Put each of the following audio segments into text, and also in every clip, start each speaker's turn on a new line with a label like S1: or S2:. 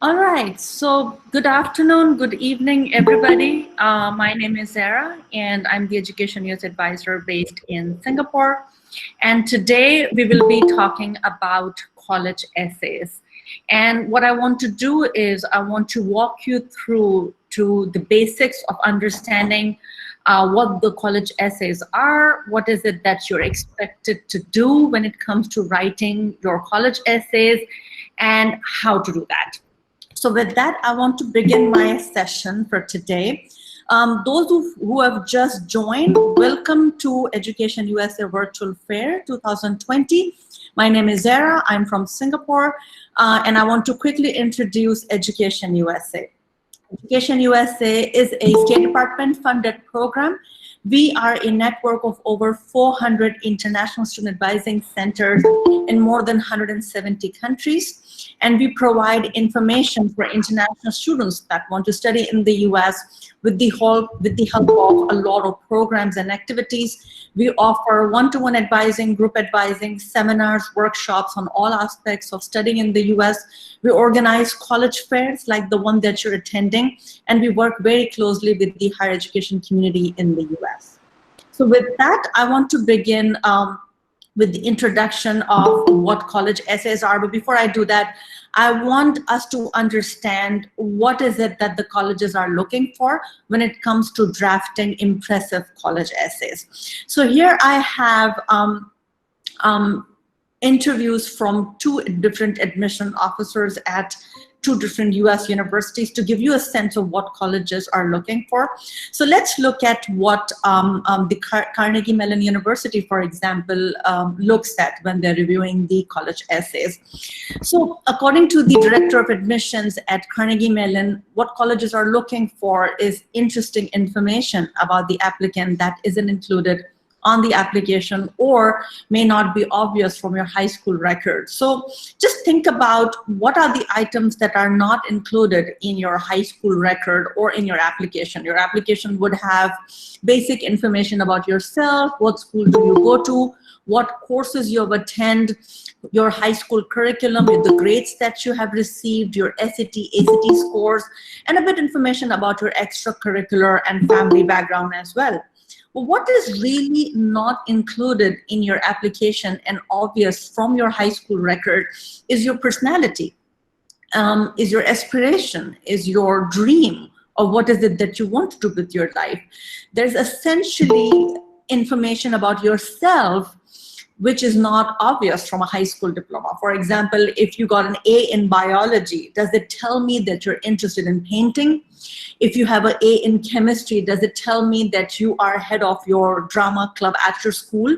S1: All right, so good afternoon, good evening, everybody. My name is Zehra, and I'm the EducationUSA advisor based in Singapore. And today we will be talking about college essays. And what I want to do is I want to walk you through to the basics of understanding what the college essays are, what is it that you're expected to do when it comes to writing your college essays, and how to do that. So with that, I want to begin my session for today. Those who have just joined, welcome to Education USA Virtual Fair 2020. My name is Zehra, I'm from Singapore, and I want to quickly introduce Education USA. Education USA is a State Department funded program. We are a network of over 400 international student advising centers in more than 170 countries. And we provide information for international students that want to study in the US with the help of a lot of programs and activities. We offer one-to-one advising, group advising, seminars, workshops on all aspects of studying in the US. We organize college fairs like the one that you're attending, and we work very closely with the higher education community in the US. So with that, I want to begin with the introduction of what college essays are. But before I do that, I want us to understand what is it that the colleges are looking for when it comes to drafting impressive college essays. So here I have interviews from two different admission officers at two different US universities to give you a sense of what colleges are looking for. So let's look at what the Carnegie Mellon University, for example, looks at when they're reviewing the college essays. So according to the Director of Admissions at Carnegie Mellon, what colleges are looking for is interesting information about the applicant that isn't included on the application or may not be obvious from your high school record. So just think about what are the items that are not included in your high school record or in your application. Your application would have basic information about yourself, what school do you go to, what courses you have attended, your high school curriculum with the grades that you have received, your SAT, ACT scores, and a bit information about your extracurricular and family background as well. But what is really not included in your application and obvious from your high school record is your personality, is your aspiration, is your dream, or what is it that you want to do with your life. There's essentially information about yourself which is not obvious from a high school diploma. For example, if you got an A in biology, does it tell me that you're interested in painting? If you have an A in chemistry, does it tell me that you are head of your drama club at your school?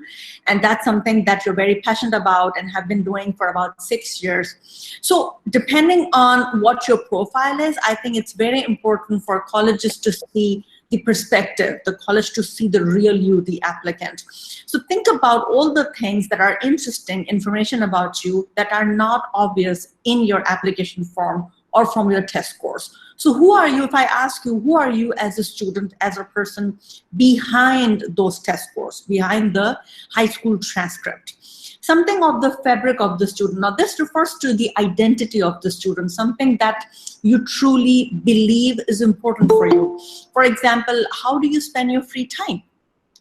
S1: And that's something that you're very passionate about and have been doing for about 6 years. So depending on what your profile is, I think it's very important for colleges to see the perspective, the college to see the real you, the applicant. So think about all the things that are interesting information about you that are not obvious in your application form or from your test scores. So who are you, if I ask you, who are you as a student, as a person behind those test scores, behind the high school transcript? Something of the fabric of the student. Now this refers to the identity of the student, something that you truly believe is important for you. For example, how do you spend your free time?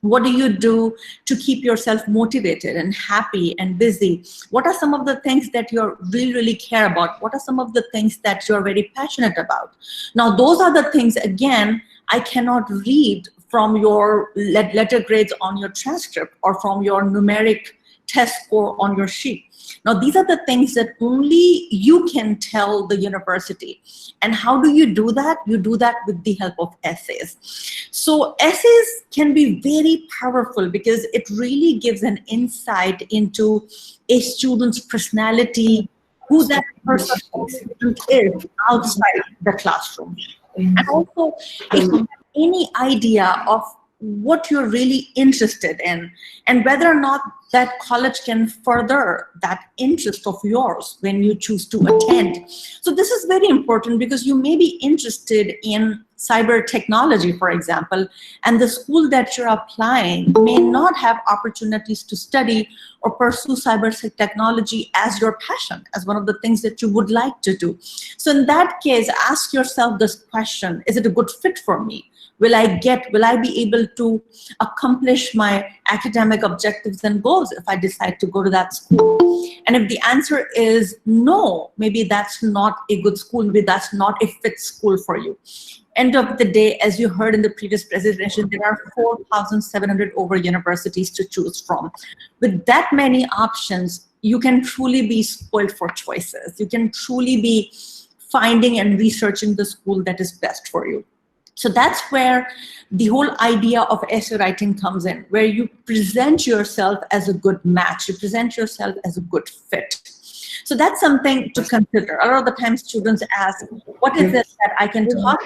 S1: What do you do to keep yourself motivated and happy and busy? What are some of the things that you really care about? What are some of the things that you're very passionate about? Now, those are the things, again, I cannot read from your letter grades on your transcript or from your numeric test score on your sheet. Now, these are the things that only you can tell the university. And how do you do that? You do that with the help of essays. So essays can be very powerful because it really gives an insight into a student's personality, who that person is outside the classroom. And also, if you have any idea of what you're really interested in, and whether or not that college can further that interest of yours when you choose to attend. So this is very important because you may be interested in cyber technology, for example, and the school that you're applying may not have opportunities to study or pursue cyber technology as your passion, as one of the things that you would like to do. So in that case, ask yourself this question: is it a good fit for me? Will I be able to accomplish my academic objectives and goals if I decide to go to that school? And if the answer is no, maybe that's not a good school, maybe that's not a fit school for you. End of the day, as you heard in the previous presentation, there are 4,700 over universities to choose from. With that many options, you can truly be spoiled for choices. You can truly be finding and researching the school that is best for you. So that's where the whole idea of essay writing comes in, where you present yourself as a good match, you present yourself as a good fit. So that's something to consider. A lot of the times students ask, what is it that I can talk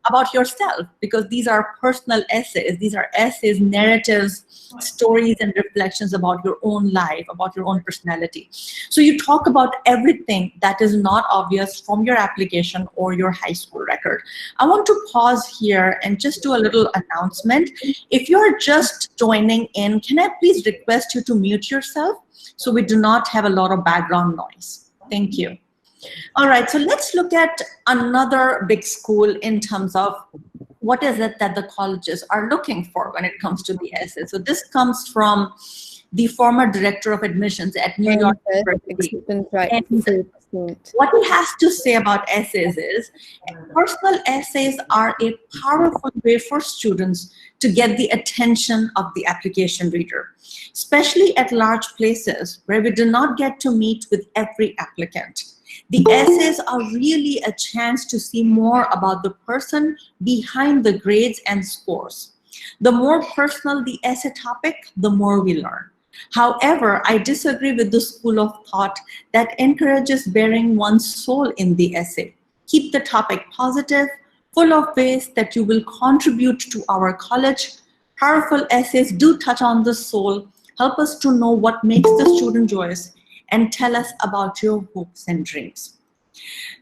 S1: about yourself? Because these are personal essays. These are essays, narratives, stories, and reflections about your own life, about your own personality. So you talk about everything that is not obvious from your application or your high school record. I want to pause here and just do a little announcement. If you're just joining in, can I please request you to mute yourself so we do not have a lot of background noise? Thank you. All right, so let's look at another big school in terms of what is it that the colleges are looking for when it comes to the essay. So this comes from the former director of admissions at New York University. And what he has to say about essays is, personal essays are a powerful way for students to get the attention of the application reader, especially at large places where we do not get to meet with every applicant. The essays are really a chance to see more about the person behind the grades and scores. The more personal the essay topic, the more we learn. However, I disagree with the school of thought that encourages bearing one's soul in the essay. Keep the topic positive, full of ways that you will contribute to our college. Powerful essays do touch on the soul, help us to know what makes the student joyous, and tell us about your hopes and dreams.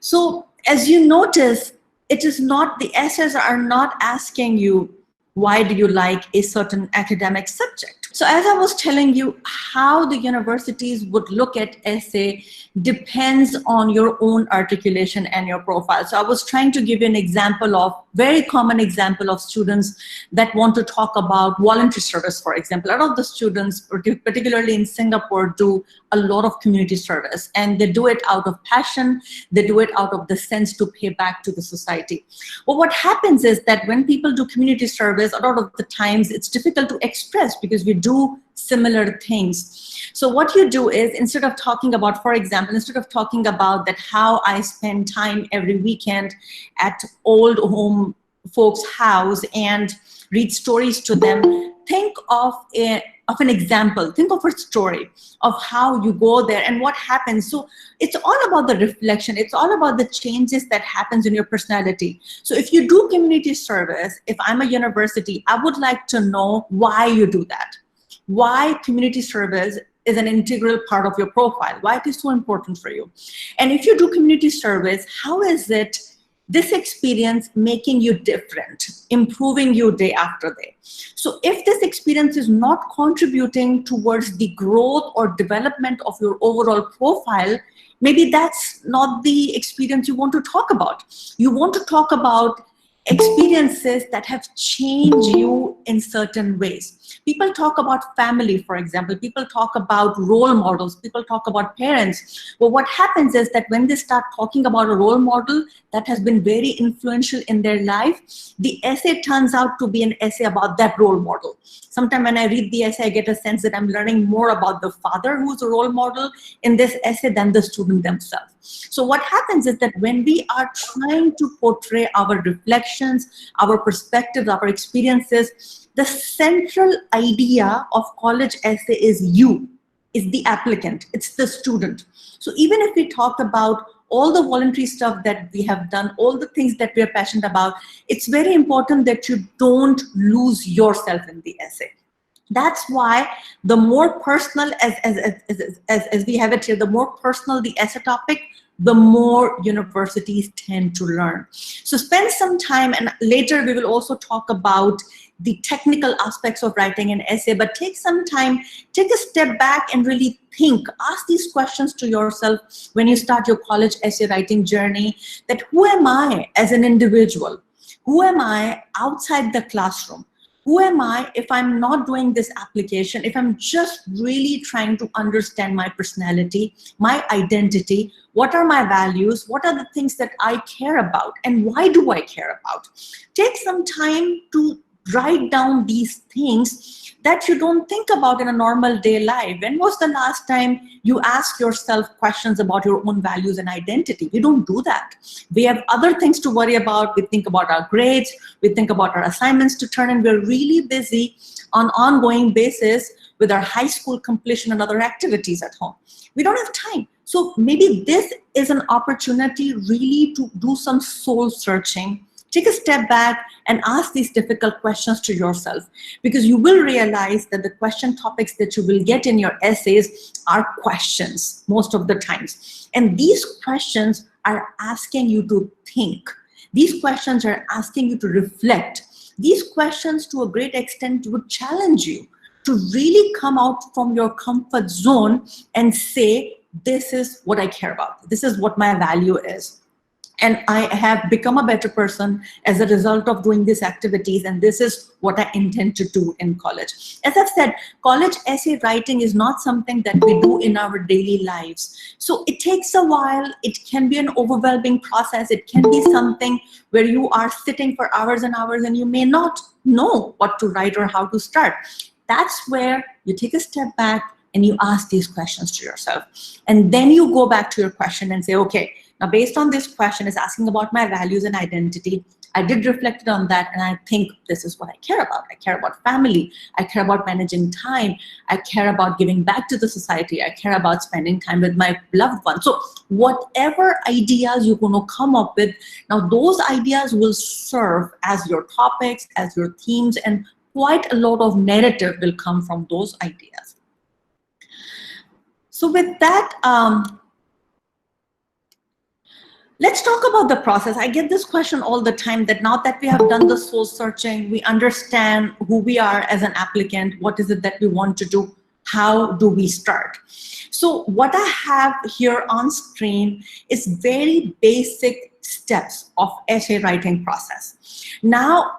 S1: So as you notice, it is not, the essays are not asking you, why do you like a certain academic subject? So as I was telling you, how the universities would look at essay depends on your own articulation and your profile. So I was trying to give you an example of, very common example of students that want to talk about voluntary service, for example. A lot of the students, particularly in Singapore, do a lot of community service, and they do it out of passion, they do it out of the sense to pay back to the society. Well, what happens is that when people do community service, a lot of the times it's difficult to express because we do similar things. So what you do is, instead of talking about, for example, instead of talking about that how I spend time every weekend at old home folks' house and read stories to them, think of an example, think of a story of how you go there and what happens. So it's all about the reflection. It's all about the changes that happens in your personality. So if you do community service, if I'm a university, I would like to know why you do that. Why community service is an integral part of your profile, why it is so important for you. And if you do community service, how is it this experience making you different, improving you day after day? So if this experience is not contributing towards the growth or development of your overall profile, maybe that's not the experience you want to talk about. You want to talk about experiences that have changed you in certain ways. People talk about family, for example. People talk about role models. People talk about parents. Well, what happens is that when they start talking about a role model that has been very influential in their life, the essay turns out to be an essay about that role model. Sometimes when I read the essay, I get a sense that I'm learning more about the father who's a role model in this essay than the student themselves. So what happens is that when we are trying to portray our reflections, our perspectives, our experiences, the central idea of college essay is you, is the applicant, it's the student. So even if we talk about all the voluntary stuff that we have done, all the things that we are passionate about, it's very important that you don't lose yourself in the essay. That's why the more personal, as we have it here, the more personal the essay topic, the more universities tend to learn. So spend some time, and later we will also talk about the technical aspects of writing an essay, but take some time, take a step back and really think, ask these questions to yourself when you start your college essay writing journey, that who am I as an individual? Who am I outside the classroom? Who am I if I'm not doing this application, if I'm just really trying to understand my personality, my identity, what are my values, what are the things that I care about, and why do I care about? Take some time to write down these things that you don't think about in a normal day life. When was the last time you asked yourself questions about your own values and identity? We don't do that. We have other things to worry about. We think about our grades. We think about our assignments to turn in. We're really busy on an ongoing basis with our high school completion and other activities at home. We don't have time. So maybe this is an opportunity really to do some soul searching. Take a step back and ask these difficult questions to yourself, because you will realize that the question topics that you will get in your essays are questions most of the times. And these questions are asking you to think. These questions are asking you to reflect. These questions, to a great extent, would challenge you to really come out from your comfort zone and say, this is what I care about. This is what my value is. And I have become a better person as a result of doing these activities, and this is what I intend to do in college. As I've said, college essay writing is not something that we do in our daily lives. So it takes a while. It can be an overwhelming process. It can be something where you are sitting for hours and hours and you may not know what to write or how to start. That's where you take a step back and you ask these questions to yourself. And then you go back to your question and say, okay, now based on this question, is asking about my values and identity. I did reflect on that, and I think this is what I care about. I care about family. I care about managing time. I care about giving back to the society. I care about spending time with my loved ones. So whatever ideas you're going to come up with, now those ideas will serve as your topics, as your themes, and quite a lot of narrative will come from those ideas. So with that, let's talk about the process. I get this question all the time, that now that we have done the soul searching, we understand who we are as an applicant, what is it that we want to do, how do we start? So what I have here on screen is very basic steps of essay writing process. Now,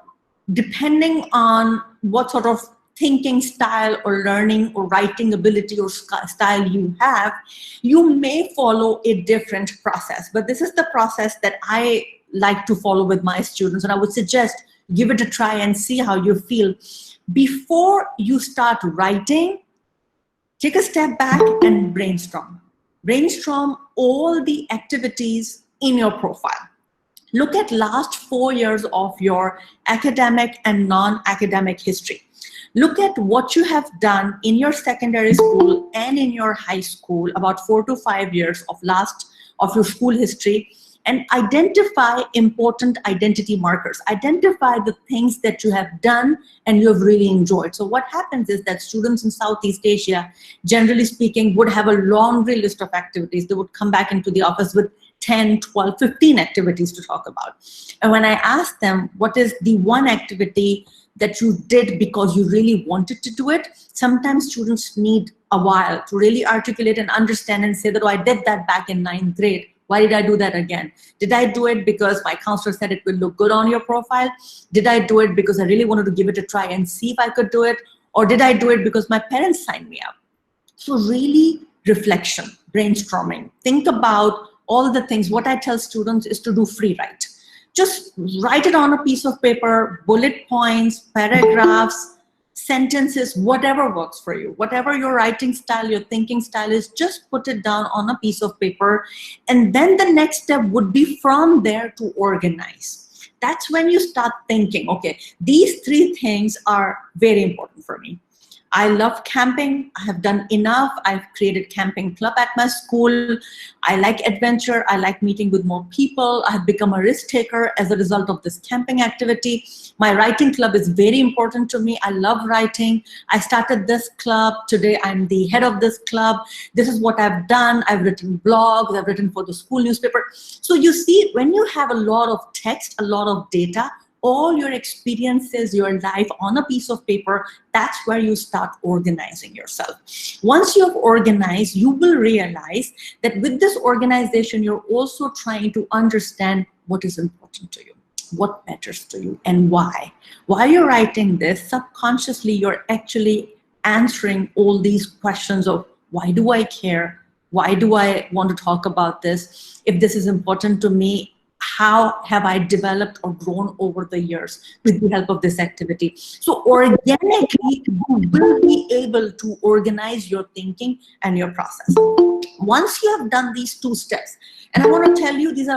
S1: depending on what sort of thinking style or learning or writing ability or style you have, you may follow a different process. But this is the process that I like to follow with my students, and I would suggest give it a try and see how you feel. Before you start writing, take a step back and brainstorm. Brainstorm all the activities in your profile. Look at last 4 years of your academic and non-academic history. Look at what you have done in your secondary school and in your high school, about 4 to 5 years of your school history, and identify important identity markers. Identify the things that you have done and you have really enjoyed. So what happens is that students in Southeast Asia, generally speaking, would have a laundry list of activities. They would come back into the office with 10, 12, 15 activities to talk about. And when I ask them, what is the one activity that you did because you really wanted to do it, sometimes students need a while to really articulate and understand and say that, oh, I did that back in 9th grade. Why did I do that again? Did I do it because my counselor said it will look good on your profile? Did I do it because I really wanted to give it a try and see if I could do it? Or did I do it because my parents signed me up? So really reflection, brainstorming. Think about all the things. What I tell students is to do free write. Just write it on a piece of paper, bullet points, paragraphs, sentences, whatever works for you. Whatever your writing style, your thinking style is, just put it down on a piece of paper. And then the next step would be from there to organize. That's when you start thinking, okay, these 3 things are very important for me. I love camping. I have done enough. I've created camping club at my school. I like adventure. I like meeting with more people. I have become a risk taker as a result of this camping activity. My writing club is very important to me. I love writing. I started this club. Today I'm the head of this club. This is what I've done. I've written blogs. I've written for the school newspaper. So you see, when you have a lot of text, a lot of data, all your experiences, your life on a piece of paper, that's where you start organizing yourself. Once you have organized, you will realize that with this organization, you're also trying to understand what is important to you, what matters to you, and why. While you're writing this, subconsciously, you're actually answering all these questions of why do I care? Why do I want to talk about this? If this is important to me, how have I developed or grown over the years with the help of this activity? So organically, you will be able to organize your thinking and your process. Once you have done these 2 steps, and I want to tell you, this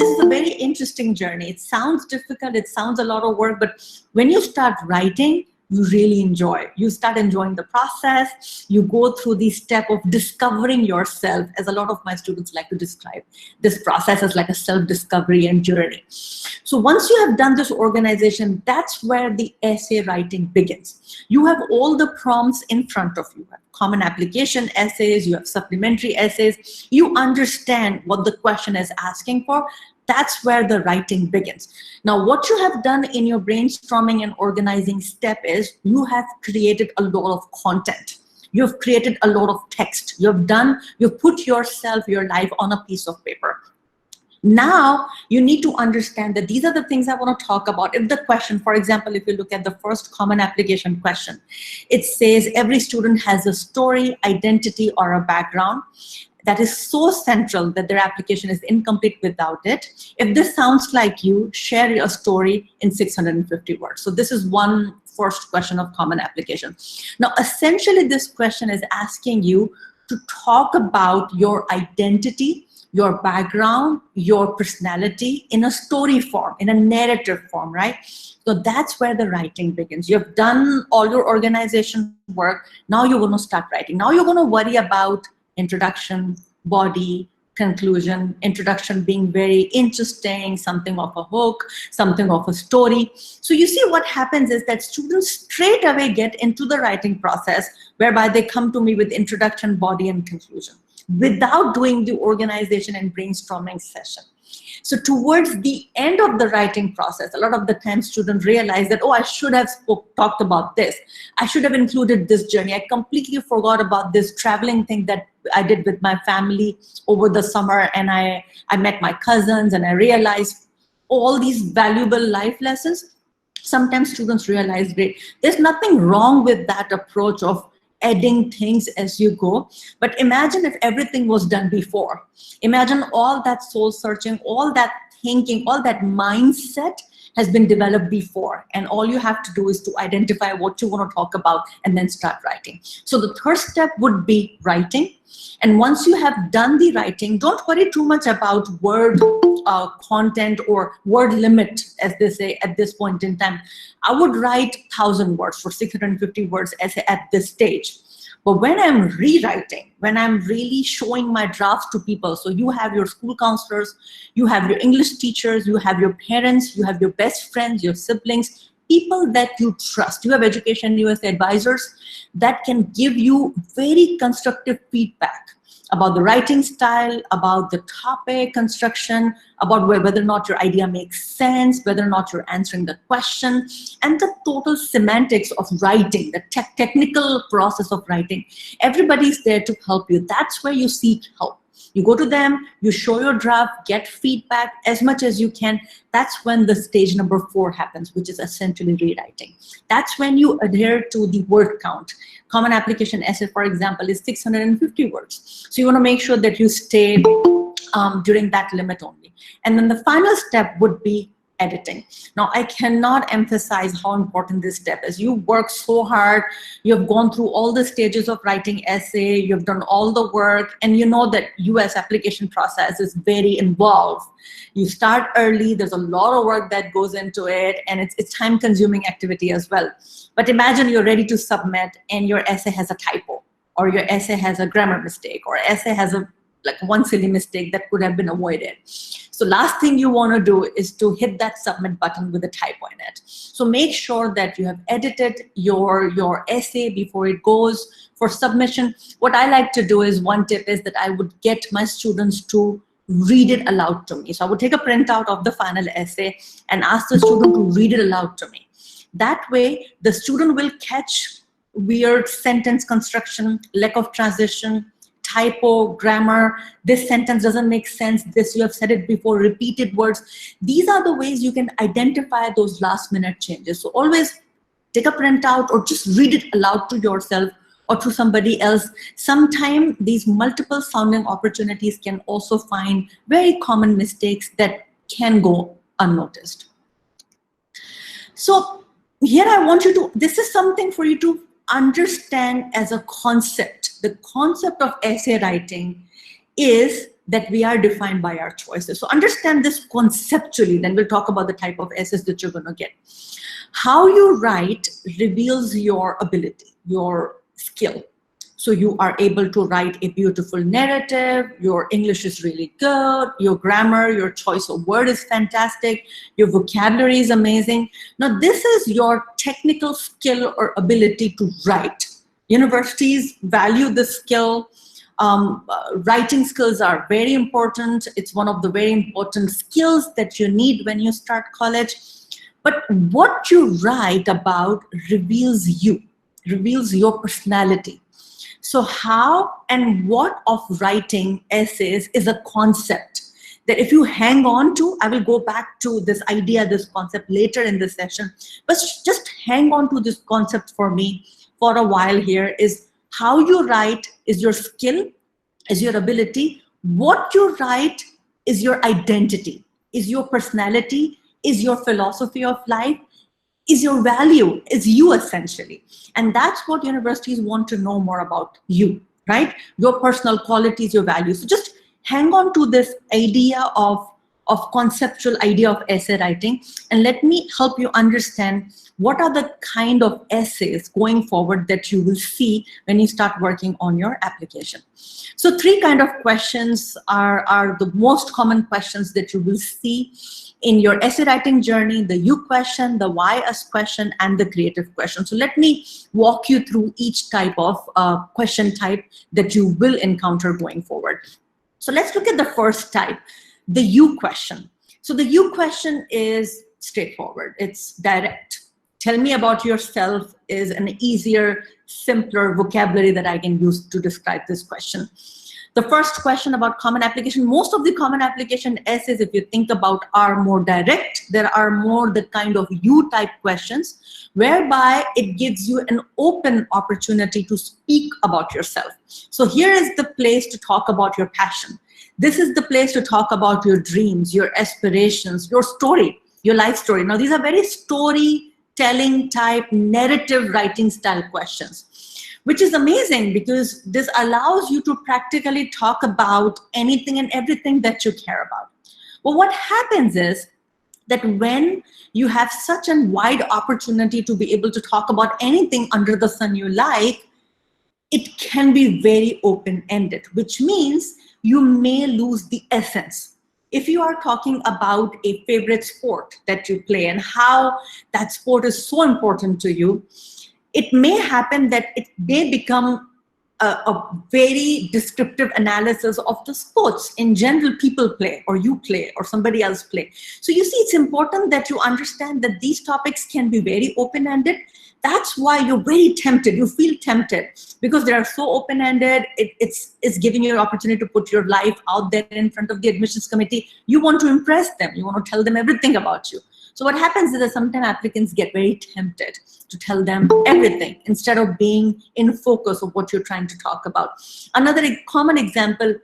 S1: is a very interesting journey. It sounds difficult, it sounds a lot of work, but when you start writing, you really enjoy. You start enjoying the process. You go through the step of discovering yourself, as a lot of my students like to describe this process as like a self-discovery and journey. So once you have done this organization, that's where the essay writing begins. You have all the prompts in front of you. You have common application essays, you have supplementary essays. You understand what the question is asking for. That's where the writing begins. Now, what you have done in your brainstorming and organizing step is you have created a lot of content. You've created a lot of text. You've put yourself, your life on a piece of paper. Now, you need to understand that these are the things I want to talk about. If the question, for example, if you look at the first common application question, it says every student has a story, identity, or a background that is so central that their application is incomplete without it. If this sounds like you, share your story in 650 words. So this is one first question of common application. Now, essentially, this question is asking you to talk about your identity, your background, your personality in a story form, in a narrative form, right? So that's where the writing begins. You've done all your organization work. Now you're going to start writing. Now you're going to worry about introduction, body, conclusion. Introduction being very interesting, something of a hook, something of a story. So you see, what happens is that students straight away get into the writing process, whereby they come to me with introduction, body, and conclusion, without doing the organization and brainstorming session. So towards the end of the writing process, a lot of the time students realize that, oh, I should have talked about this. I should have included this journey. I completely forgot about this traveling thing that I did with my family over the summer, and I met my cousins, and I realized all these valuable life lessons. Sometimes students realize, great, there's nothing wrong with that approach of adding things as you go. But imagine if everything was done before. Imagine all that soul searching, all that thinking, all that mindset has been developed before. And all you have to do is to identify what you want to talk about and then start writing. So the third step would be writing. And once you have done the writing, don't worry too much about word content or word limit, as they say at this point in time. I would write 1,000 words for 650 words essay at this stage. But when I'm rewriting, when I'm really showing my drafts to people, so you have your school counselors, you have your English teachers, you have your parents, you have your best friends, your siblings, people that you trust. You have EducationUSA advisors that can give you very constructive feedback about the writing style, about the topic construction, about whether or not your idea makes sense, whether or not you're answering the question, and the total semantics of writing, the technical process of writing. Everybody's there to help you. That's where you seek help. You go to them, you show your draft, get feedback as much as you can. That's when the stage number 4 happens, which is essentially rewriting. That's when you adhere to the word count. Common application essay, for example, is 650 words. So you want to make sure that you stay during that limit only. And then the final step would be editing. Now, I cannot emphasize how important this step is. You work so hard, you have gone through all the stages of writing essay, you've done all the work, and you know that US application process is very involved. You start early, there's a lot of work that goes into it, and it's time-consuming activity as well. But imagine you're ready to submit and your essay has a typo, or your essay has a grammar mistake, or essay has like one silly mistake that could have been avoided. So last thing you want to do is to hit that submit button with a typo in it. So make sure that you have edited your essay before it goes for submission. What I like to do is, one tip is that I would get my students to read it aloud to me. So I would take a printout of the final essay and ask the student to read it aloud to me. That way, the student will catch weird sentence construction, lack of transition, typo, grammar, this sentence doesn't make sense, this you have said it before, repeated words. These are the ways you can identify those last minute changes. So always take a printout or just read it aloud to yourself or to somebody else. Sometimes these multiple sounding opportunities can also find very common mistakes that can go unnoticed. So here I want you to, this is something for you to understand as a concept. The concept of essay writing is that we are defined by our choices. So understand this conceptually, then we'll talk about the type of essays that you're going to get. How you write reveals your ability, your skill. So you are able to write a beautiful narrative, your English is really good, your grammar, your choice of word is fantastic, your vocabulary is amazing. Now this is your technical skill or ability to write. Universities value this skill. Writing skills are very important. It's one of the very important skills that you need when you start college. But what you write about reveals you, reveals your personality. So how and what of writing essays is a concept that if you hang on to, I will go back to this idea, this concept later in this session, but just hang on to this concept for me for a while here, is how you write is your skill, is your ability. What you write is your identity, is your personality, is your philosophy of life, is your value, is you essentially. And that's what universities want to know more about you, right? Your personal qualities, your values. So just hang on to this idea of conceptual idea of essay writing, and let me help you understand what are the kind of essays going forward that you will see when you start working on your application. So 3 kind of questions are the most common questions that you will see in your essay writing journey: the you question, the why us question, and the creative question. So let me walk you through each type of question type that you will encounter going forward. So let's look at the first type, the you question. So the you question is straightforward. It's direct. Tell me about yourself is an easier, simpler vocabulary that I can use to describe this question. The first question about common application, most of the common application essays, if you think about, are more direct. There are more the kind of you type questions, whereby it gives you an open opportunity to speak about yourself. So here is the place to talk about your passion. This is the place to talk about your dreams, your aspirations, your story, your life story. Now these are very storytelling type, narrative writing style questions, which is amazing because this allows you to practically talk about anything and everything that you care about. Well, what happens is that when you have such a wide opportunity to be able to talk about anything under the sun you like, it can be very open-ended, which means you may lose the essence. If you are talking about a favorite sport that you play and how that sport is so important to you, it may happen that it may become a very descriptive analysis of the sports in general people play, or you play, or somebody else play. So you see, it's important that you understand that these topics can be very open-ended. That's why you're very tempted, you feel tempted, because they are so open-ended. It's giving you an opportunity to put your life out there in front of the admissions committee. You want to impress them, you want to tell them everything about you. So what happens is that sometimes applicants get very tempted to tell them everything instead of being in focus of what you're trying to talk about. Another common example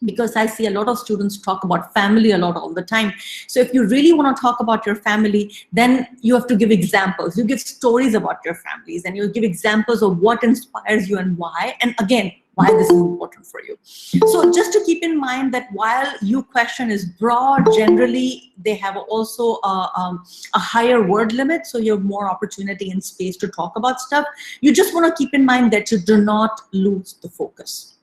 S1: because I see a lot of students talk about family a lot all the time. So if you really want to talk about your family, then you have to give examples. You give stories about your families, and you give examples of what inspires you and why, and again, why this is important for you. So just to keep in mind that while your question is broad, generally they have also a higher word limit, so you have more opportunity and space to talk about stuff. You just want to keep in mind that you do not lose the focus.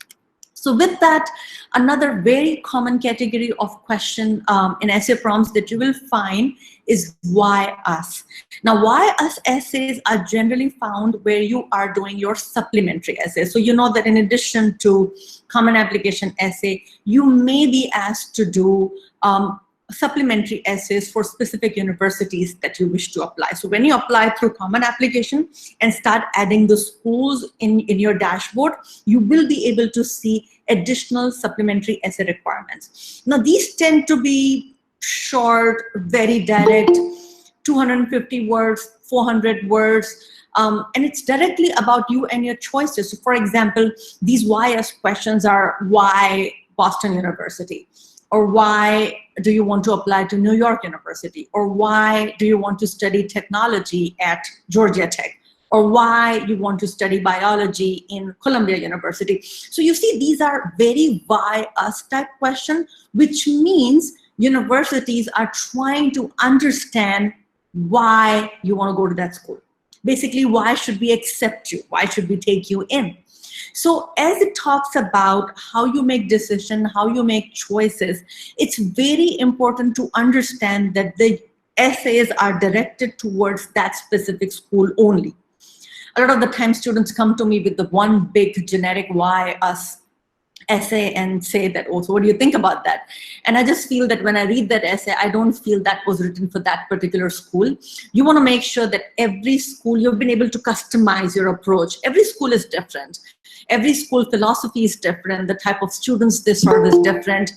S1: So with that, another very common category of question in essay prompts that you will find is why us. Now, why us essays are generally found where you are doing your supplementary essay. So you know that in addition to common application essay, you may be asked to do supplementary essays for specific universities that you wish to apply. So when you apply through common application and start adding the schools in your dashboard, you will be able to see additional supplementary essay requirements. Now these tend to be short, very direct, 250 words, 400 words, and it's directly about you and your choices. So for example, these why us questions are why Boston University? Or why do you want to apply to New York University? Or why do you want to study technology at Georgia Tech? Or why you want to study biology in Columbia University? So you see, these are very why us type question, which means universities are trying to understand why you want to go to that school. Basically, why should we accept you? Why should we take you in? So as it talks about how you make decisions, how you make choices, it's very important to understand that the essays are directed towards that specific school only. A lot of the time students come to me with the one big generic why us essay and say that, oh, so what do you think about that? And I just feel that when I read that essay, I don't feel that was written for that particular school. You want to make sure that every school, you've been able to customize your approach. Every school is different. Every school philosophy is different. The type of students they serve is different.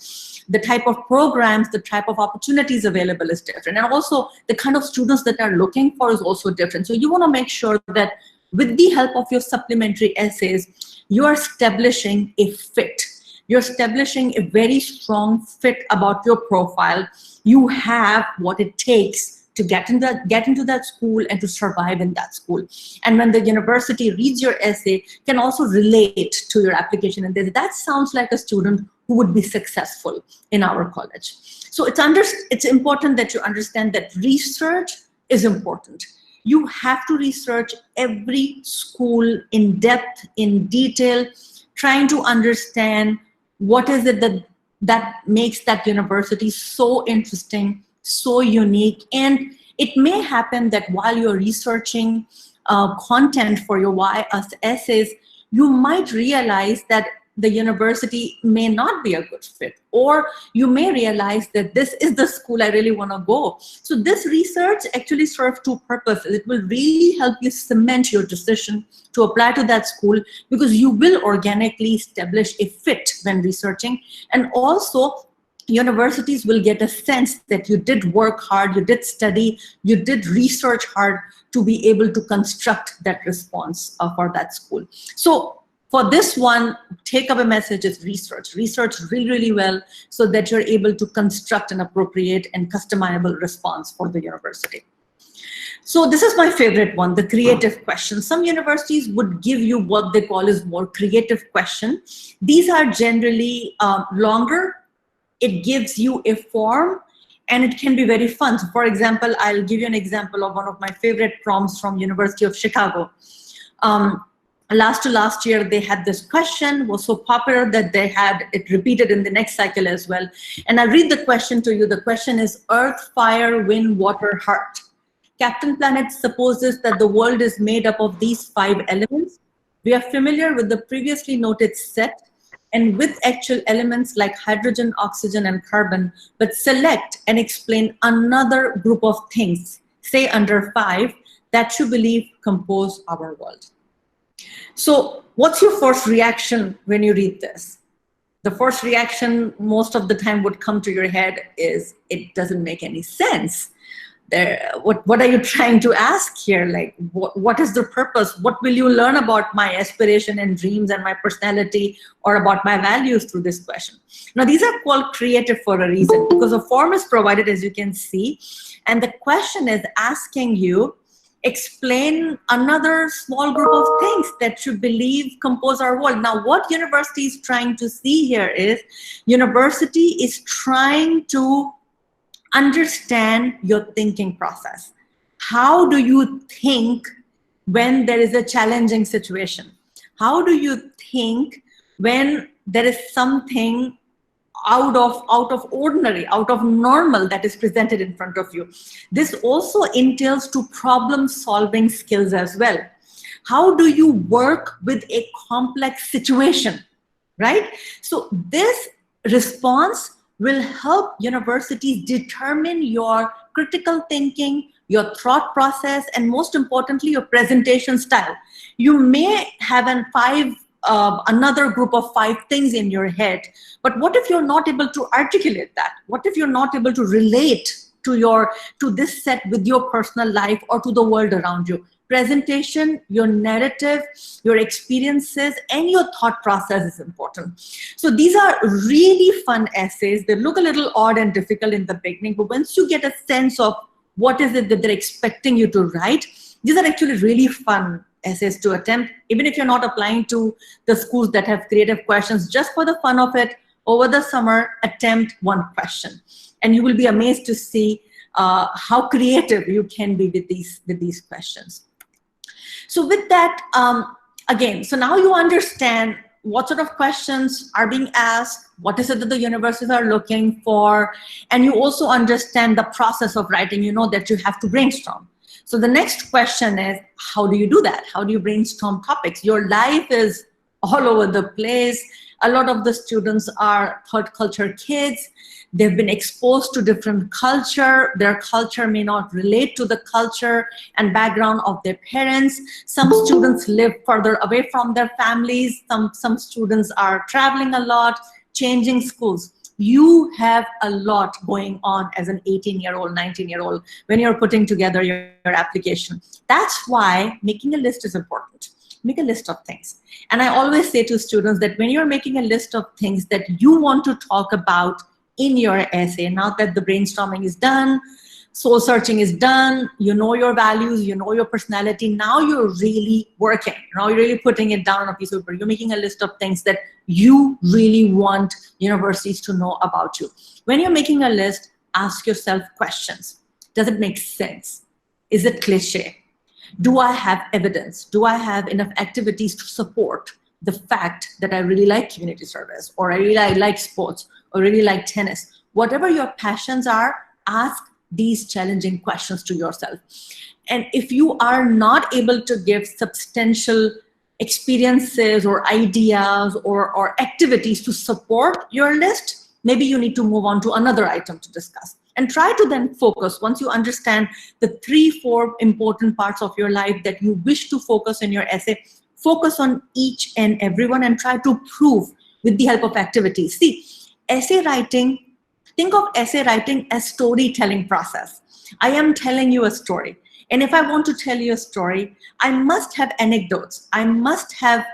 S1: The type of programs, the type of opportunities available is different. And also the kind of students that are looking for is also different. So you want to make sure that with the help of your supplementary essays, you are establishing a fit. You're establishing a very strong fit about your profile. You have what it takes to get into that school and to survive in that school. And when the university reads your essay, can also relate to your application and they say, that sounds like a student who would be successful in our college. So it's important that you understand that research is important. You have to research every school in depth, in detail, trying to understand what is it that makes that university so interesting, so unique. And it may happen that while you're researching content for your why us essays, you might realize that the university may not be a good fit, or you may realize that this is the school I really want to go. So this research actually serves two purposes. It will really help you cement your decision to apply to that school, because you will organically establish a fit when researching. And also universities will get a sense that you did work hard, you did study, you did research hard to be able to construct that response for that school. So for this one, take-away message is research. Research really, really well so that you're able to construct an appropriate and customizable response for the university. So this is my favorite one, the creative question. Some universities would give you what they call is more creative question. These are generally longer. It gives you a form and it can be very fun. So for example, I'll give you an example of one of my favorite prompts from University of Chicago. Last year, they had this question, was so popular that they had it repeated in the next cycle as well. And I'll read the question to you. The question is Earth, Fire, Wind, Water, Heart. Captain Planet supposes that the world is made up of these 5 elements. We are familiar with the previously noted set and with actual elements like hydrogen, oxygen, and carbon, but select and explain another group of things, say under 5, that you believe compose our world. So what's your first reaction when you read this? The first reaction most of the time would come to your head is, it doesn't make any sense. what are you trying to ask here? Like, what is the purpose? What will you learn about my aspiration and dreams and my personality, or about my values through this question? Now, these are called creative for a reason, because a form is provided, as you can see, and the question is asking you, explain another small group of things that you believe compose our world. Now, what university is trying to see here is, university is trying to understand your thinking process. How do you think when there is a challenging situation? How do you think when there is something out of ordinary, out of normal that is presented in front of you? This also entails to problem solving skills as well. How do you work with a complex situation, right? So this response will help universities determine your critical thinking, your thought process, and most importantly, your presentation style. You may have another group of 5 things in your head, but what if you're not able to articulate that? What if you're not able to relate to this set with your personal life or to the world around you? Presentation, your narrative, your experiences, and your thought process is important. So these are really fun essays. They look a little odd and difficult in the beginning, but once you get a sense of what is it that they're expecting you to write, these are actually really fun essays to attempt. Even if you're not applying to the schools that have creative questions, just for the fun of it, over the summer, attempt one question. And you will be amazed to see how creative you can be with these questions. So with that, again, so now you understand what sort of questions are being asked, what is it that the universities are looking for, and you also understand the process of writing. You know that you have to brainstorm. So the next question is, how do you do that? How do you brainstorm topics? Your life is all over the place. A lot of the students are third culture kids. They've been exposed to different culture. Their culture may not relate to the culture and background of their parents. Some students live further away from their families. Some students are traveling a lot, changing schools. You have a lot going on as an 18-year-old, 19-year-old when you're putting together your application. That's why making a list is important. Make a list of things. And I always say to students that when you're making a list of things that you want to talk about in your essay, now that the brainstorming is done, soul searching is done, you know your values, you know your personality, now you're really working. Now you're really putting it down on a piece of paper. You're making a list of things that you really want universities to know about you. When you're making a list, ask yourself questions. Does it make sense? Is it cliche? Do I have evidence? Do I have enough activities to support the fact that I really like community service, or I really like sports, or really like tennis? Whatever your passions are, ask these challenging questions to yourself. And if you are not able to give substantial experiences or ideas or activities to support your list, maybe you need to move on to another item to discuss. And try to then focus, once you understand the 3-4 important parts of your life that you wish to focus in your essay, focus on each and every one and try to prove with the help of activities. See, essay writing, think of essay writing as storytelling process. I am telling you a story. And if I want to tell you a story, I must have anecdotes. I must have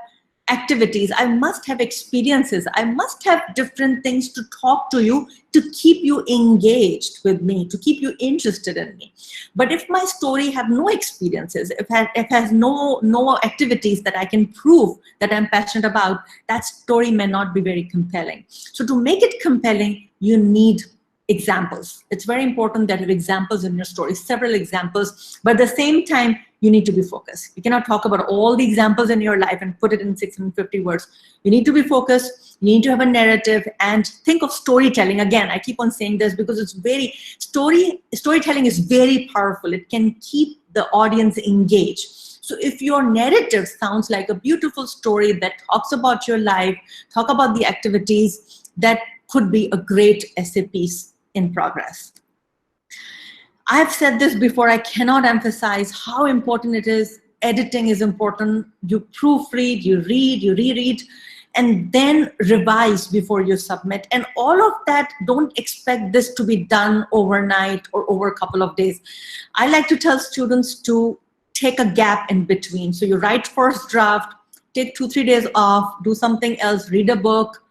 S1: activities. I must have experiences. I must have different things to talk to you to keep you engaged with me, to keep you interested in me. But if my story have no experiences, if it has no activities that I can prove that I'm passionate about, that story may not be very compelling. So to make it compelling, you need examples. It's very important that you have examples in your story, several examples, but at the same time, you need to be focused. You cannot talk about all the examples in your life and put it in 650 words. You need to be focused, you need to have a narrative, and think of storytelling. Again, I keep on saying this because it's storytelling is very powerful. It can keep the audience engaged. So if your narrative sounds like a beautiful story that talks about your life, talk about the activities, that could be a great essay piece in progress. I've said this before, I cannot emphasize how important it is. Editing is important. You proofread, you read, you reread, and then revise before you submit. And all of that, don't expect this to be done overnight or over a couple of days. I like to tell students to take a gap in between. So you write first draft, take 2-3 days off, do something else, read a book,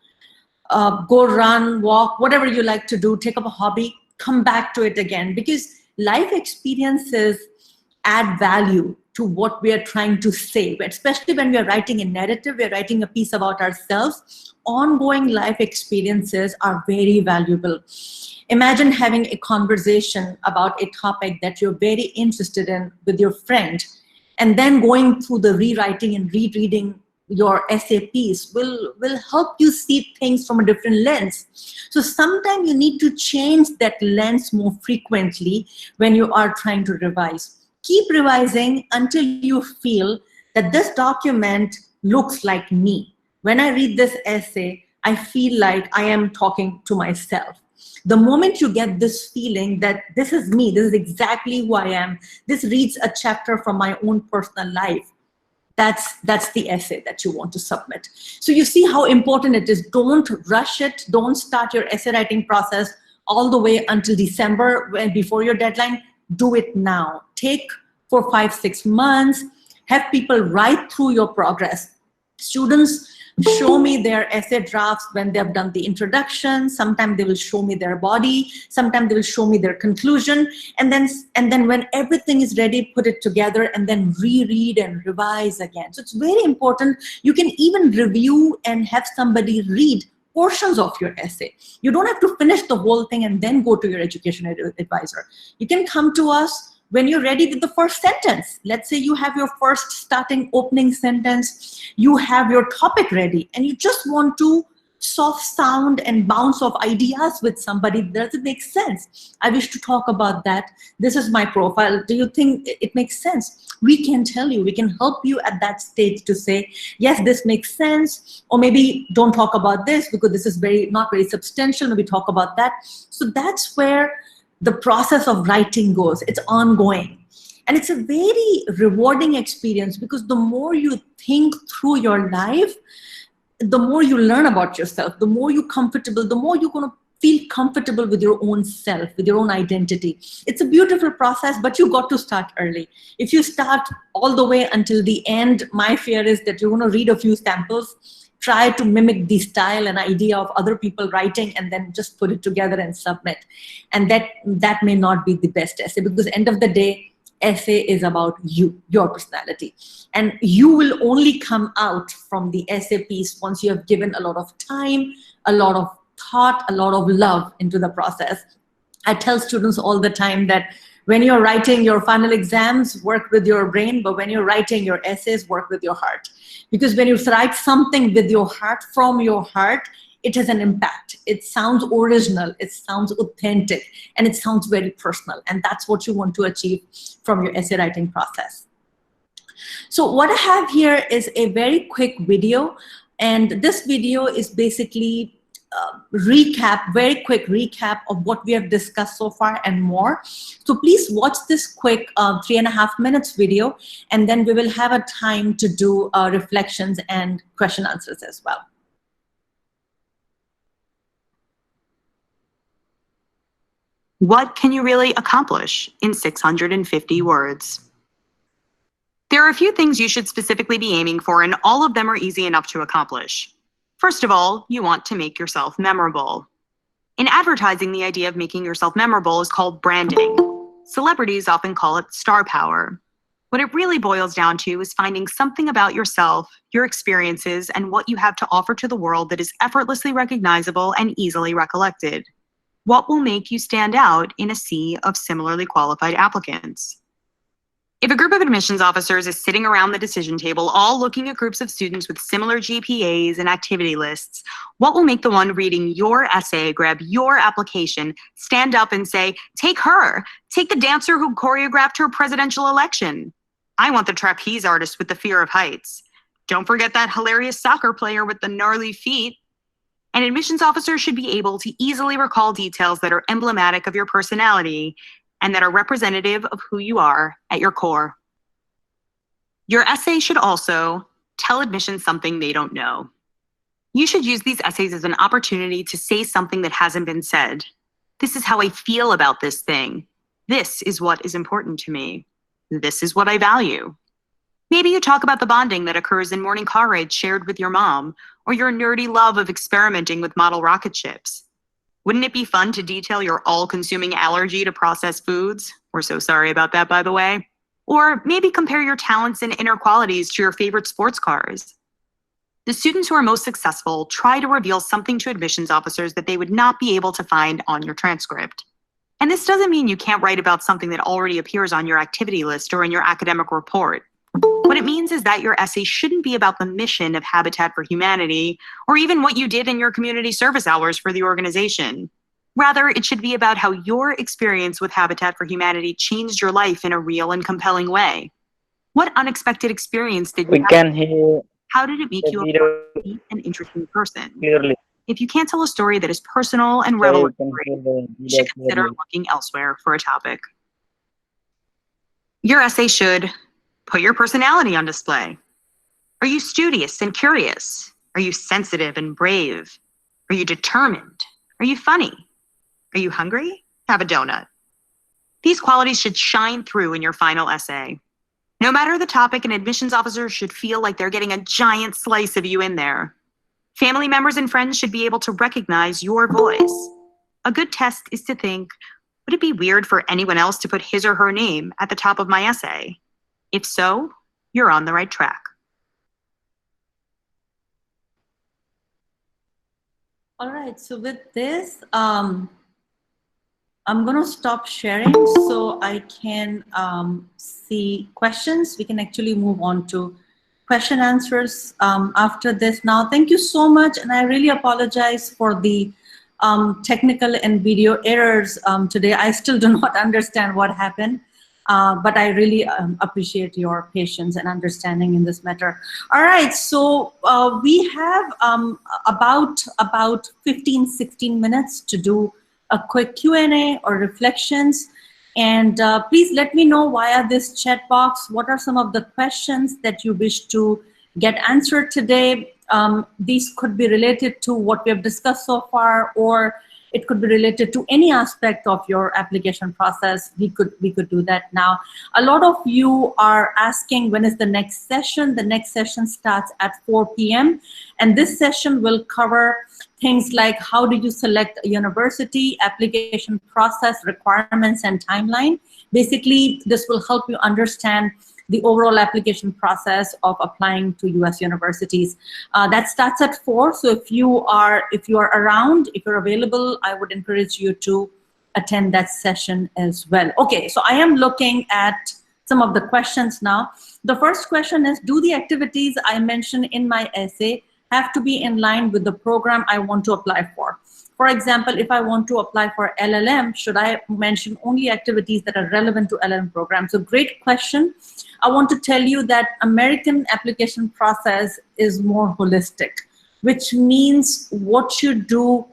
S1: go run, walk, whatever you like to do, take up a hobby, come back to it again, because life experiences add value to what we are trying to say. But especially when we are writing a narrative, we are writing a piece about ourselves, ongoing life experiences are very valuable. Imagine having a conversation about a topic that you're very interested in with your friend, and then going through the rewriting and rereading your essay piece will help you see things from a different lens. So sometimes you need to change that lens more frequently when you are trying to revise. Keep revising until you feel that this document looks like me. When I read this essay, I feel like I am talking to myself. The moment you get this feeling that this is me, this is exactly who I am, this reads a chapter from my own personal life, that's the essay that you want to submit. So you see how important it is. Don't rush it. Don't start your essay writing process all the way until December before your deadline. Do it now. Take 4, 5, 6 months. Have people write through your progress. Students show me their essay drafts when they have done the introduction. Sometimes they will show me their body. Sometimes they will show me their conclusion. And then when everything is ready, put it together and then reread and revise again. So it's very important. You can even review and have somebody read portions of your essay. You don't have to finish the whole thing and then go to your education advisor. You can come to us when you're ready with the first sentence. Let's say you have your first starting opening sentence, you have your topic ready, and you just want to soft sound and bounce off ideas with somebody. Does it make sense? I wish to talk about that. This is my profile. Do you think it makes sense? We can tell you, we can help you at that stage to say, yes, this makes sense, or maybe don't talk about this because this is not very substantial, maybe talk about that. So that's where the process of writing goes. It's ongoing. And it's a very rewarding experience because the more you think through your life, the more you learn about yourself, the more you're comfortable, the more you're going to feel comfortable with your own self, with your own identity. It's a beautiful process, but you got to start early. If you start all the way until the end, my fear is that you're going to read a few samples, try to mimic the style and idea of other people writing, and then just put it together and submit. And that may not be the best essay, because end of the day, essay is about you, your personality. And you will only come out from the essay piece once you have given a lot of time, a lot of thought, a lot of love into the process. I tell students all the time that when you're writing your final exams, work with your brain, but when you're writing your essays, work with your heart. Because when you write something with your heart, from your heart, it has an impact. It sounds original, it sounds authentic, and it sounds very personal. And that's what you want to achieve from your essay writing process. So what I have here is a very quick video. And this video is basically very quick recap of what we have discussed so far and more. So please watch this quick 3.5 minutes video, and then we will have a time to do reflections and question answers as well.
S2: What can you really accomplish in 650 words? There are a few things you should specifically be aiming for, and all of them are easy enough to accomplish. First of all, you want to make yourself memorable. In advertising, the idea of making yourself memorable is called branding. Celebrities often call it star power. What it really boils down to is finding something about yourself, your experiences, and what you have to offer to the world that is effortlessly recognizable and easily recollected. What will make you stand out in a sea of similarly qualified applicants? If a group of admissions officers is sitting around the decision table, all looking at groups of students with similar GPAs and activity lists, what will make the one reading your essay, grab your application, stand up and say, "Take her, take the dancer who choreographed her presidential election. I want the trapeze artist with the fear of heights. Don't forget that hilarious soccer player with the gnarly feet." An admissions officer should be able to easily recall details that are emblematic of your personality and that are representative of who you are at your core. Your essay should also tell admissions something they don't know. You should use these essays as an opportunity to say something that hasn't been said. This is how I feel about this thing. This is what is important to me. This is what I value. Maybe you talk about the bonding that occurs in morning car rides shared with your mom, or your nerdy love of experimenting with model rocket ships. Wouldn't it be fun to detail your all-consuming allergy to processed foods? We're so sorry about that, by the way. Or maybe compare your talents and inner qualities to your favorite sports cars. The students who are most successful try to reveal something to admissions officers that they would not be able to find on your transcript. And this doesn't mean you can't write about something that already appears on your activity list or in your academic report. What it means is that your essay shouldn't be about the mission of Habitat for Humanity or even what you did in your community service hours for the organization. Rather, it should be about how your experience with Habitat for Humanity changed your life in a real and compelling way. What unexpected experience did you
S3: We can hear
S2: How did it make
S3: the
S2: you a
S3: video
S2: more unique and interesting person?
S3: clearly.
S2: If you can't tell a story that is personal and
S3: So you can
S2: revelatory,
S3: hear the
S2: you
S3: video
S2: should consider
S3: clearly.
S2: looking elsewhere for a topic. Your essay should put your personality on display. Are you studious and curious? Are you sensitive and brave? Are you determined? Are you funny? Are you hungry? Have a donut. These qualities should shine through in your final essay. No matter the topic, an admissions officer should feel like they're getting a giant slice of you in there. Family members and friends should be able to recognize your voice. A good test is to think, would it be weird for anyone else to put his or her name at the top of my essay? If so, you're on the right track.
S1: All right, so with this, I'm going to stop sharing so I can see questions. We can actually move on to question answers after this. Now, thank you so much, and I really apologize for the technical and video errors today. I still do not understand what happened, but I really appreciate your patience and understanding in this matter. All right, so we have about 15, 16 minutes to do a quick Q&A or reflections. And please let me know via this chat box, what are some of the questions that you wish to get answered today? These could be related to what we have discussed so far, or it could be related to any aspect of your application process. We could do that now. A lot of you are asking when is the next session. The next session starts at 4 p.m. And this session will cover things like how do you select a university, application process, requirements, and timeline. Basically, this will help you understand the overall application process of applying to US universities. That starts at 4. So if you are around, if you're available, I would encourage you to attend that session as well. Okay, so I am looking at some of the questions now. The first question is, do the activities I mentioned in my essay have to be in line with the program I want to apply for? For example, if I want to apply for LLM, should I mention only activities that are relevant to LLM programs? So great question. I want to tell you that American application process is more holistic, which means what you do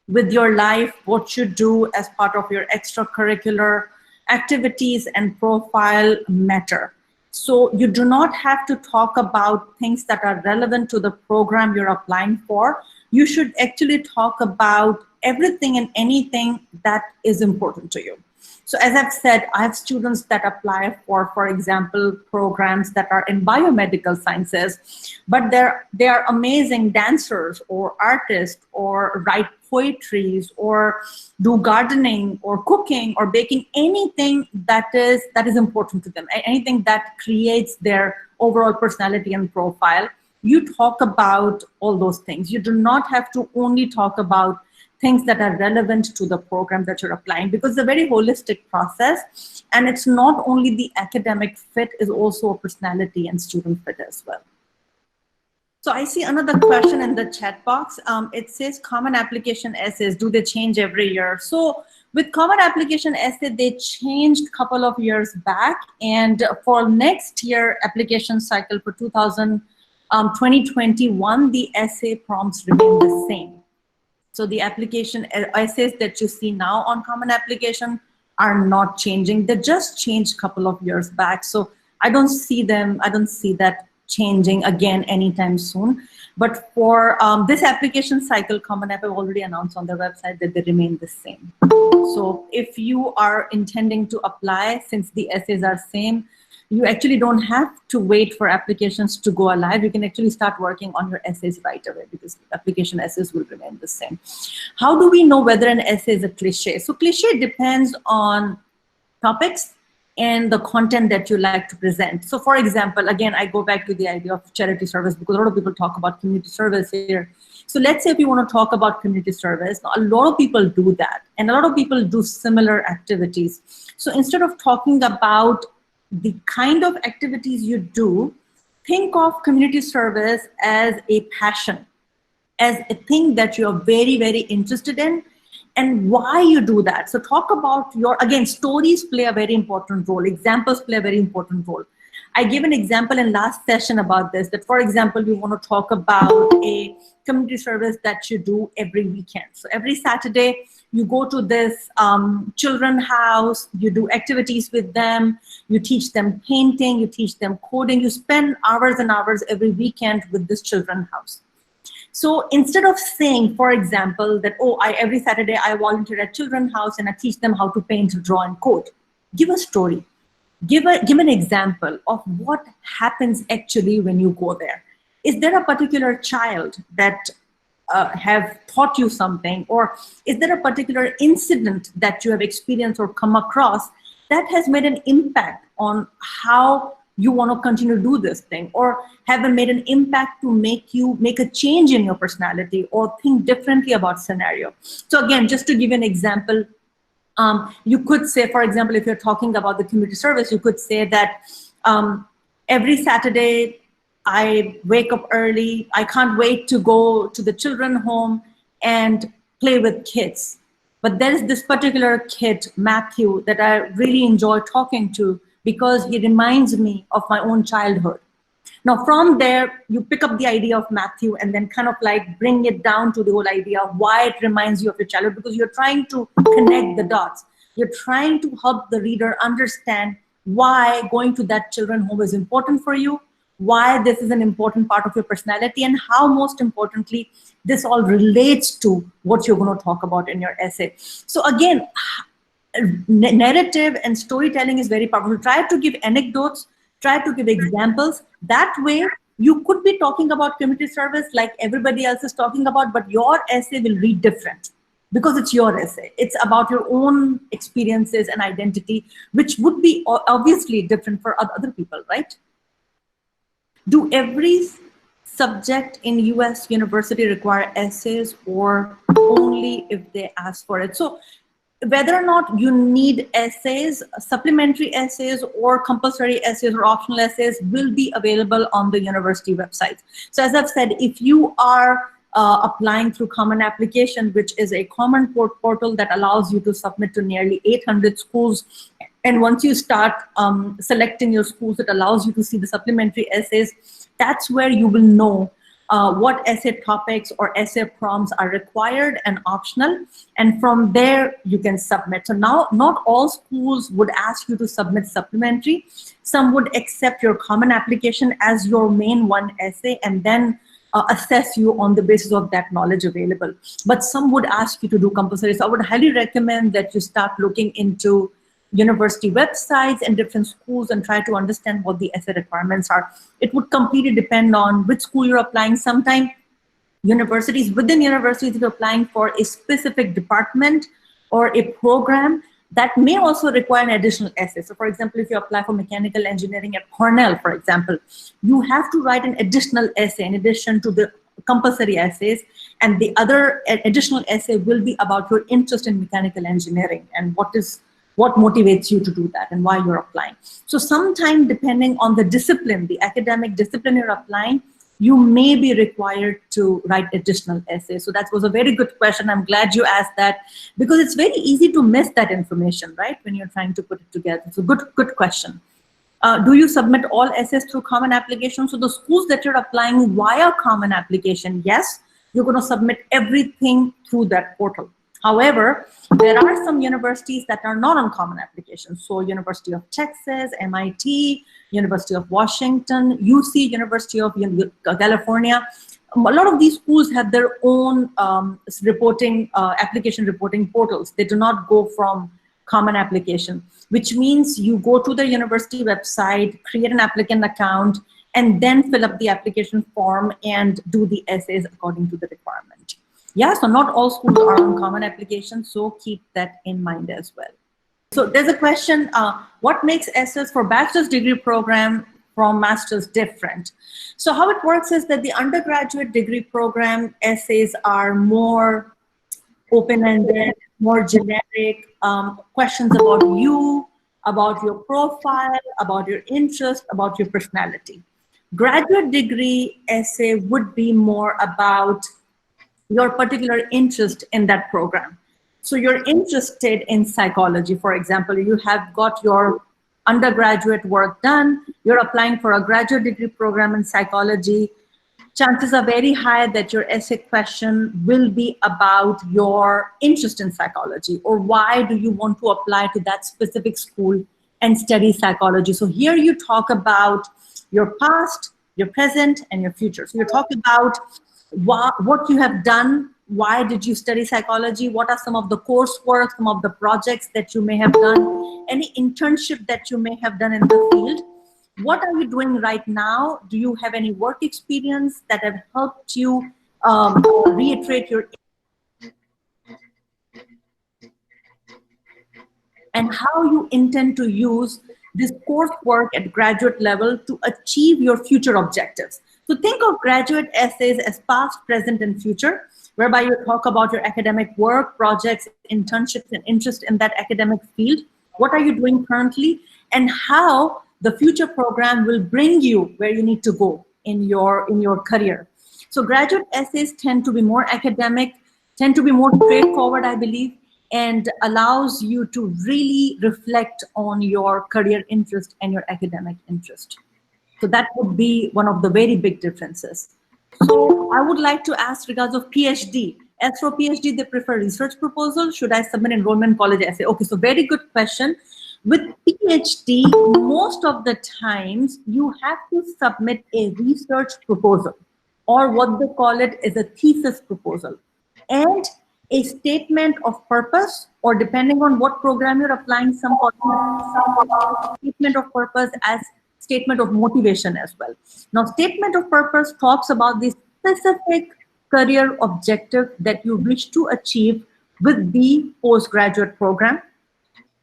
S1: with your life, what you do as part of your extracurricular activities and profile matter. So you do not have to talk about things that are relevant to the program you're applying for. You should actually talk about everything and anything that is important to you. So as I've said, I have students that apply for example, programs that are in biomedical sciences, but they are amazing dancers or artists or write poetries or do gardening or cooking or baking, anything that is important to them, anything that creates their overall personality and profile. You talk about all those things. You do not have to only talk about things that are relevant to the program that you're applying, because it's a very holistic process, and it's not only the academic fit, is also a personality and student fit as well. So I see another question in the chat box. It says common application essays, do they change every year? So with common application essay, they changed a couple of years back, and for next year application cycle for 2021, the essay prompts remain the same. So the application essays that you see now on common application are not changing. They just changed a couple of years back. So I don't see that changing again anytime soon. But for this application cycle, Common App have already announced on their website that they remain the same. So if you are intending to apply, since the essays are same, you actually don't have to wait for applications to go live. You can actually start working on your essays right away because application essays will remain the same. How do we know whether an essay is a cliche? So cliche depends on topics and the content that you like to present. So for example, again, I go back to the idea of charity service because a lot of people talk about community service here. So let's say if you want to talk about community service, a lot of people do that and a lot of people do similar activities. So instead of talking about the kind of activities you do, think of community service as a passion, as a thing that you are very, very interested in and why you do that. So talk about your, again, stories play a very important role. Examples play a very important role. I gave an example in last session about this, that for example, you want to talk about a community service that you do every weekend. So every Saturday, you go to this children house, you do activities with them, you teach them painting, you teach them coding, you spend hours and hours every weekend with this children house. So instead of saying, for example, that, oh, every Saturday I volunteer at children's house and I teach them how to paint, draw, and code. Give a story. Give an example of what happens actually when you go there. Is there a particular child that have taught you something, or is there a particular incident that you have experienced or come across that has made an impact on how you want to continue to do this thing, or have made an impact to make a change in your personality or think differently about scenario? So again, just to give you an example, you could say, for example, if you're talking about the community service, you could say that every Saturday I wake up early, I can't wait to go to the children home and play with kids. But there's this particular kid, Matthew, that I really enjoy talking to because he reminds me of my own childhood. Now from there, you pick up the idea of Matthew and then kind of like bring it down to the whole idea of why it reminds you of your childhood, because you're trying to connect the dots. You're trying to help the reader understand why going to that children's home is important for you, why this is an important part of your personality, and how most importantly, this all relates to what you're going to talk about in your essay. So again, narrative and storytelling is very powerful. Try to give anecdotes, try to give examples. That way, you could be talking about community service like everybody else is talking about, but your essay will read different because it's your essay. It's about your own experiences and identity, which would be obviously different for other people, right? Do every subject in US university require essays, or only if they ask for it? So whether or not you need essays, supplementary essays or compulsory essays or optional essays will be available on the university website. So as I've said, if you are applying through Common Application, which is a common portal that allows you to submit to nearly 800 schools, and once you start selecting your schools, it allows you to see the supplementary essays. That's where you will know what essay topics or essay prompts are required and optional, and from there you can submit. So now not all schools would ask you to submit supplementary. Some would accept your Common Application as your main one essay and then assess you on the basis of that knowledge available. But some would ask you to do compulsory. So I would highly recommend that you start looking into university websites and different schools and try to understand what the essay requirements are. It would completely depend on which school you're applying. Sometimes within universities, if you're applying for a specific department or a program, that may also require an additional essay. So for example, if you apply for mechanical engineering at Cornell, for example, you have to write an additional essay in addition to the compulsory essays, and the other additional essay will be about your interest in mechanical engineering and what motivates you to do that and why you're applying. So sometime, depending on the discipline, the academic discipline you're applying, you may be required to write additional essays. So that was a very good question. I'm glad you asked that, because it's very easy to miss that information, right, when you're trying to put it together. So good question. Do you submit all essays through Common Application? So the schools that you're applying via Common Application, yes, you're going to submit everything through that portal. However, there are some universities that are not on common application. So University of Texas, MIT, University of Washington, UC, University of California. A lot of these schools have their own application reporting portals. They do not go from common application, which means you go to the university website, create an applicant account, and then fill up the application form and do the essays according to the requirement. Yeah, so not all schools are on common application, so keep that in mind as well. So there's a question, what makes essays for bachelor's degree program from master's different? So how it works is that the undergraduate degree program essays are more open-ended, more generic, questions about you, about your profile, about your interest, about your personality. Graduate degree essay would be more about your particular interest in that program. So you're interested in psychology, for example, you have got your undergraduate work done, you're applying for a graduate degree program in psychology, chances are very high that your essay question will be about your interest in psychology, or why do you want to apply to that specific school and study psychology. So here you talk about your past, your present, and your future. So you talk about what you have done, why did you study psychology, what are some of the coursework, some of the projects that you may have done, any internship that you may have done in the field. What are you doing right now? Do you have any work experience that have helped you reiterate your, and how you intend to use this coursework at graduate level to achieve your future objectives. So think of graduate essays as past, present, and future, whereby you talk about your academic work, projects, internships, and interest in that academic field. What are you doing currently, and how the future program will bring you where you need to go in your career. So graduate essays tend to be more academic, tend to be more straightforward, I believe, and allows you to really reflect on your career interest and your academic interest. So that would be one of the very big differences. So I would like to ask regards of PhD. As for PhD, they prefer research proposal. Should I submit enrollment college essay? Okay, so very good question. With PhD, most of the times you have to submit a research proposal, or what they call it is a thesis proposal, and a statement of purpose, or depending on what program you're applying, some statement of purpose as statement of motivation as well. Now, statement of purpose talks about the specific career objective that you wish to achieve with the postgraduate program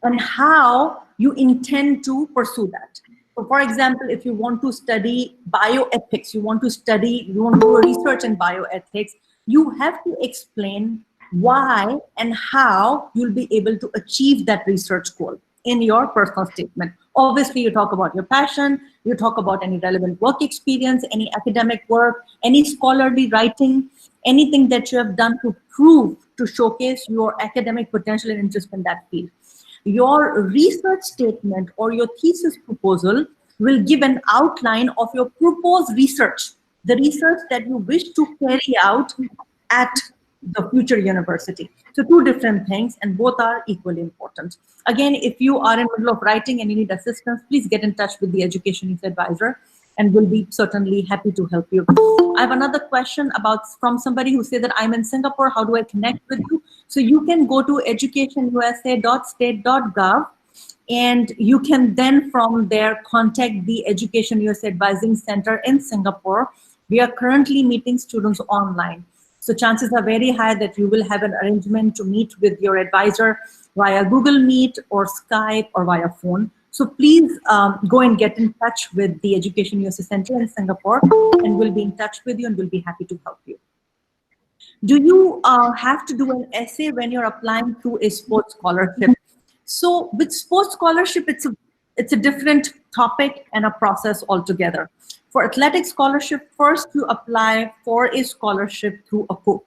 S1: and how you intend to pursue that. So for example, if you want to study bioethics, you want to do research in bioethics, you have to explain why and how you'll be able to achieve that research goal in your personal statement. Obviously, you talk about your passion, you talk about any relevant work experience, any academic work, any scholarly writing, anything that you have done to prove, to showcase your academic potential and interest in that field. Your research statement or your thesis proposal will give an outline of your proposed research, the research that you wish to carry out at the future university. So two different things, and both are equally important. Again, if you are in the middle of writing and you need assistance, please get in touch with the EducationUSA advisor, and we'll be certainly happy to help you. I have another question from somebody who said that I'm in Singapore, how do I connect with you? So you can go to educationusa.state.gov, and you can then from there contact the EducationUSA Advising Center in Singapore. We are currently meeting students online. So chances are very high that you will have an arrangement to meet with your advisor via Google Meet or Skype or via phone. So please go and get in touch with the EducationUSA Center in Singapore, and we'll be in touch with you and we'll be happy to help you. Do you have to do an essay when you're applying to a sports scholarship? So with sports scholarship, it's a different topic and a process altogether. For athletic scholarship, first you apply for a scholarship through a coach.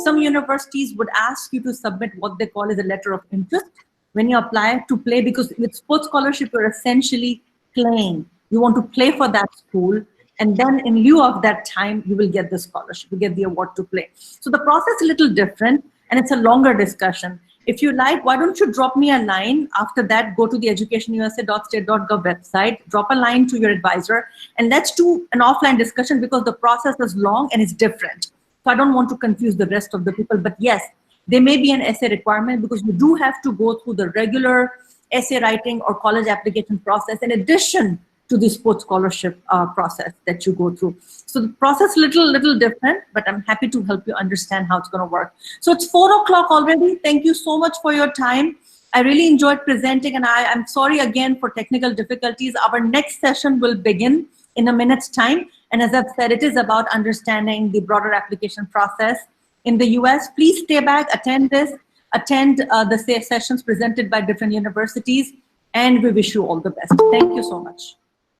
S1: Some universities would ask you to submit what they call as a letter of interest when you apply to play, because with sports scholarship, you're essentially playing. You want to play for that school, and then in lieu of that time, you will get the scholarship, you get the award to play. So the process is a little different, and it's a longer discussion. If you like, why don't you drop me a line? After that, go to the educationusa.state.gov website, drop a line to your advisor, and let's do an offline discussion, because the process is long and it's different. So I don't want to confuse the rest of the people, but yes, there may be an essay requirement, because you do have to go through the regular essay writing or college application process in addition to the sports scholarship process that you go through. So the process little different, but I'm happy to help you understand how it's going to work. So it's 4 o'clock already. Thank you so much for your time. I really enjoyed presenting, and I'm sorry again for technical difficulties. Our next session will begin in a minute's time. And as I've said, it is about understanding the broader application process in the US. Please stay back, attend the sessions presented by different universities, and we wish you all the best. Thank you so much.